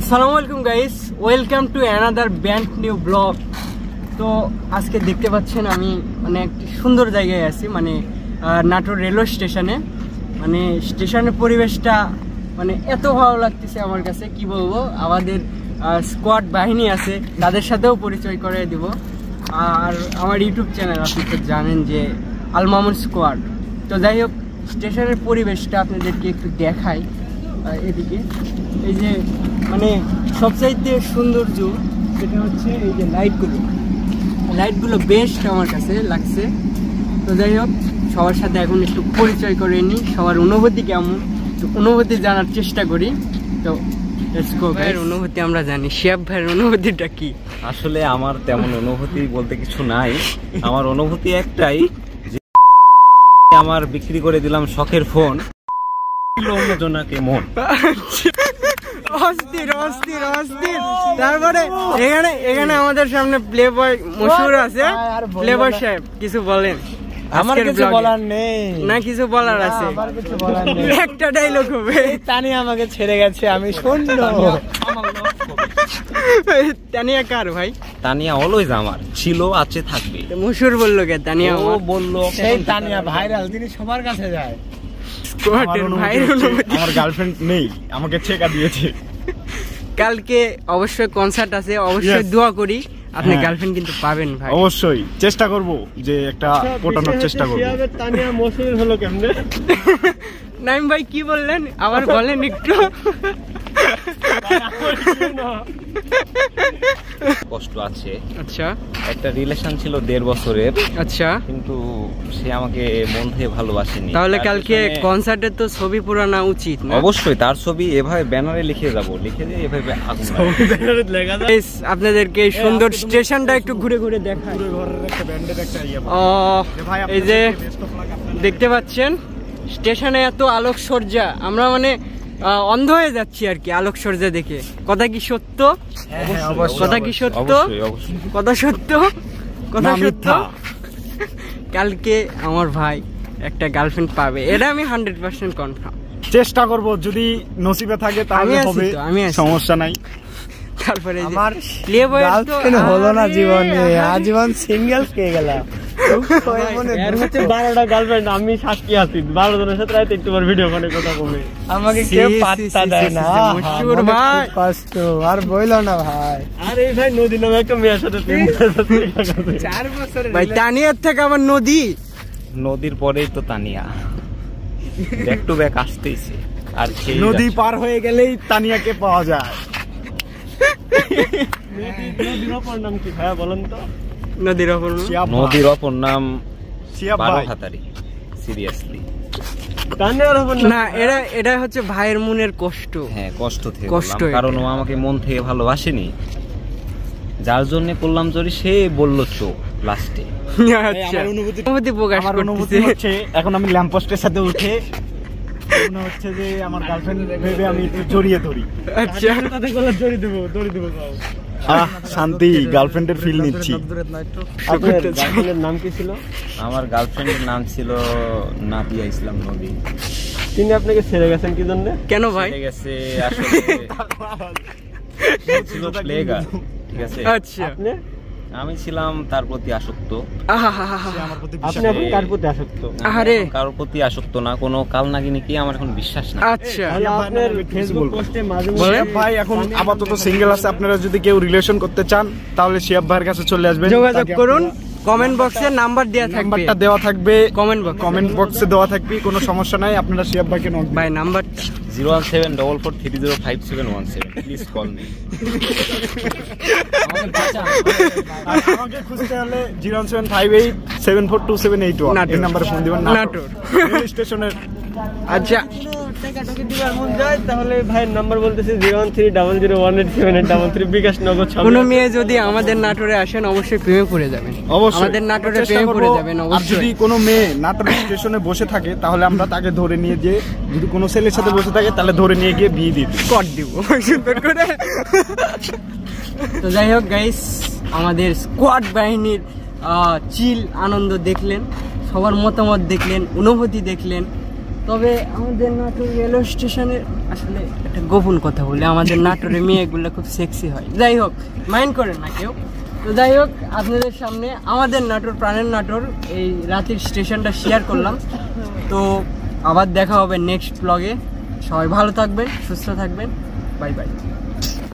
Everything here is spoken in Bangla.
আসসালামু আলাইকুম guys, welcome to another brand new blog. তো আজকে দেখতে পাচ্ছেন আমি মানে একটি সুন্দর জায়গায় আছি, মানে নাটোর রেলওয়ে স্টেশনে। মানে স্টেশনের পরিবেশটা মানে এত ভালো লাগতেছে আমার কাছে, কি বলবো। আমাদের স্কোয়াড বাহিনী আছে, তাদের সাথেও পরিচয় করে দিব। আর আমার ইউটিউব চ্যানেল আপনি তো জানেন যে আল মামুন স্কোয়াড। তো যাই হোক, স্টেশনের পরিবেশটা আপনাদেরকে একটু দেখাই। এদিকে এই যে মানে সবচাইতে সৌন্দর্য সেটা হচ্ছে এই যে লাইটগুলো বেস্ট আমার কাছে লাগছে। তো যাই হোক, সবার সাথে এখন একটু পরিচয় করে নিই, সবার অনুভূতি কেমন একটু অনুভূতি জানার চেষ্টা করি। তো ভাইয়ের অনুভূতি আমরা জানি, শিয়াব ভাইয়ের অনুভূতিটা কি? আসলে আমার তেমন অনুভূতি বলতে কিছু নাই। আমার অনুভূতি একটাই, যে আমার বিক্রি করে দিলাম শখের ফোন, অন্যজনকে মন। অস্থির অস্থির অস্থির। তারপরে এখানে আমাদের সামনে প্লে বয় মশহুর আছে। প্লে বয় সাহেব কিছু বলেন। আমার কিছু বলার নেই না, কিছু বলার আছে। একটা ডায়লগ হবে। তানিয়া আমাকে ছেড়ে গেছে, আমি শূন্য। তানিয়া কার ভাই? তানিয়া অলওয়েজ আমার ছিল, আছে, থাকবে। মশহুর বললো কে? তানিয়া ও বললো সেই তানিয়া ভাইরাল, তিনি সবার কাছে যায়। আমার গার্লফ্রেন্ড নেই, আমাকে ছেকা দিয়েছে। কালকে অবশ্যই কনসার্ট আছে, অবশ্যই দোয়া করি আপনি গার্লফ্রেন্ড কিন্তু পাবেন ভাই। অবশ্যই চেষ্টা করব, যে একটা পটানোর চেষ্টা করব। তানিয়া মশহুর হলো কেমনে? নাইম ভাই কি বললেন আবার বলেন একটু। কষ্ট আছে। আচ্ছা, একটা রিলেশন ছিল 1.5 বছরের। আচ্ছা, কিন্তু সে আমাকে মন থেকে ভালোবাসেনি। তাহলে কালকে কনসার্টে তো ছবি পুরানো উচিত না? অবশ্যই তার ছবি এভাবে ব্যানারে লিখে যাব, লিখে দিয়ে এভাবে আগুন লাগাবো। আপনাদেরকে সুন্দর স্টেশনটা একটু ঘুরে ঘুরে দেখাই। এই যে দেখতে পাচ্ছেন স্টেশনে এত আলোকসজ্জা, আমরা মানে অন্ধ হয়ে যাচ্ছি আর কি আলোকসজ্জা দেখে। কথা কি সত্য? কথা কি সত্য? কথা সত্য, কথা সত্য। কালকে আমার ভাই একটা গার্লফ্রেন্ড পাবে, এটা আমি 100% কনফার্ম। চেষ্টা করব, যদি নসিবে থাকে তাহলে হবে, সমস্যা নাই। তারপরে আমার গার্লফ্রেন্ড হলো না জীবনে, আজীবন সিঙ্গেল পেয়ে গেলাম। এর হচ্ছে 12টা গার্লফ্রেন্ড, আমি সাক্ষী আছি। 12 জনের সাথে রাতে একটু ভিডিও কলে কথা বলে আমাকে কেউ পাত্তা দেয় না। মশহুর ভাই কষ্ট আর বইলো না ভাই। আরে ভাই নদী নামে একটা মেয়ের সাথে 4 বছর ভাই। তানিয়ার থেকে আবার নদীর পরেই তো তানিয়া। ব্যাক টু ব্যাক আসতেইছে। আর নদী পার হয়ে গেলেই তানিয়াকে পাওয়া যায়। নদীর অপর নাম কি ভাইয়া বলেন তো? নদীর অপর নাম বারোহাতারি। সিরিয়াসলি না, এটা হচ্ছে ভাইয়ের মনের কষ্ট। হ্যাঁ, কষ্ট, কারণ ও আমাকে মন থেকে ভালোবাসেনি, যার জন্য করলাম জরি। সে বললো চোখ লাস্টে। অনুভূতি প্রকাশ করতেছে। এখন আমি ল্যাম্পপোস্টের সাথে উঠে মনে হচ্ছে যে আমার গার্লফ্রেন্ড ভেবে আমি একটু জড়িয়ে ধরি। আচ্ছা, শান্তি, গার্লফ্রেন্ডের ফিল নিচ্ছি। আপনার গার্লফ্রেন্ডের নাম কি ছিল? আমার গার্লফ্রেন্ডের নাম ছিল নাদিয়া ইসলাম নদী। তিনি আপনাকে ছেড়ে গেছেন কি জন্য? কেন ভাই? ছেড়ে গেছে আসলে ছিল প্লেগার, ঠিক আছে। আচ্ছা, আমি ছিলাম তার প্রতি আসক্ত। আপনি এখন কার প্রতি আসক্ত? আরে কারোর প্রতি আসক্ত না, কোনো কাল নাগিনী কি আমার এখন বিশ্বাস না। আচ্ছা, আপনার ফেসবুক পোস্টে মাঝে ভাই এখন আপাতত সিঙ্গেল আছে। আপনারা যদি কেউ রিলেশন করতে চান তাহলে শিয়াব ভাইয়ের কাছে চলে আসবেন, যোগাযোগ করুন। কমেন্ট বক্সে নাম্বার দেওয়া থাকবে, নাম্বারটা দেওয়া থাকবে কমেন্ট বক্সে দেওয়া থাকবে। কোনো সমস্যা নাই, আপনারা শিয়াব ভাইকে নক দিন। ভাই নাম্বার 01744305717। Please call me. আমাকে খুঁজতে হলে 01758742781 এই নম্বরে ফোন দিবেন। নাটোর স্টেশনের। আচ্ছা, তাহলে ভাইয়ের নাম্বার বলতেছি 01300187833 বিকাশ নগদ। কোনো মেয়ে যদি আমাদের নাটোরে আসেন অবশ্যই প্রেমে পড়ে যাবেন। আমাদের নাটোরে প্রেমে পড়ে যাবেন আর যদি কোনো মেয়ে নাটোর স্টেশনে বসে থাকে তাহলে আমরা তাকে ধরে নিয়ে গিয়ে, যদি কোনো ছেলের সাথে বসে থাকে তাহলে ধরে নিয়ে গিয়ে বিয়ে দিই, কর দিব সুন্দর করে। তো যাই হোক গাইস, আমাদের স্কোয়াড বাহিনীর চিল আনন্দ দেখলেন, সবার মতামত দেখলেন, অনুভূতি দেখলেন। তবে আমাদের নাটোর রেলওয়ে স্টেশনে আসলে একটা গোপন কথা বলি, আমাদের নাটোরের মেয়েগুলো খুব সেক্সি হয়। যাই হোক, মাইন্ড করেন না কেউ। তো যাই হোক, আপনাদের সামনে আমাদের নাটোর, প্রাণের নাটোর এই রাতের স্টেশনটা শেয়ার করলাম। তো আবার দেখা হবে নেক্সট ব্লগে। সবাই ভালো থাকবেন, সুস্থ থাকবেন, বাই বাই।